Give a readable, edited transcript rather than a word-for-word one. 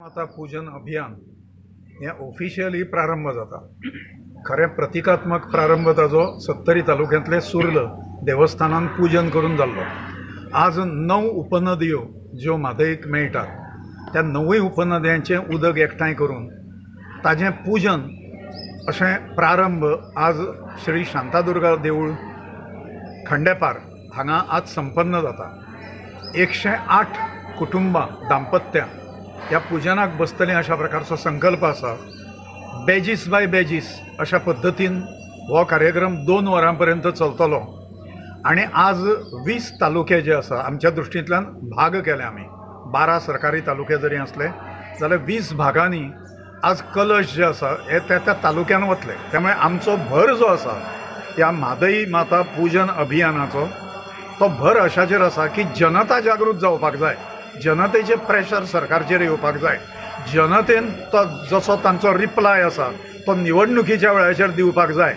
माता पूजन अभियान हे ऑफिशियली प्रारंभ जाता। खरे प्रतिकात्मक प्रारंभ ताजो 70 तालुक्यांतले सुर्ल देवस्थानान पूजन करून जाल्लो। आज 9 उपनदयो ज्यो म्हादईक मेळटात त्या 9 उपनद्यांचे उदक एकठांय करून ताजें पूजन अशें प्रारंभ आज श्री शांतादुर्गा देवूळ खंडेपार हांगा आज संपन्न जाता। 108 कुटुंबां दाम्पत्यां ह्या पूजनाक बसतलीं अशा प्रकारचो संकल्प आसा। बेजीस बाय बेजीस अशा पद्दतीन हो कार्यक्रम 2 वरां पर्यंत चलतलो आनी आज 20 तालुके जे आसा आमच्या दृश्टींतल्यान भाग केले आमी। 12 सरकारी तालुके जरी असले जाल्यार 20 भागांनी आज कलश जे आसा हे त्या तालुक्यान वतले। त्यामुळे आमचो भर जो आसा ह्या म्हादई माता पूजन अभियानाचो तो भर अशाचेर आसा की जनता जागृत जावपाक जाय, जनतेचे प्रेशर सरकारचेर येवपाक जाय, जनतेन तो जसो तांचो रिप्लाय आसा तो निवडणुकीच्या वेळाचेर दिवपाक जाय।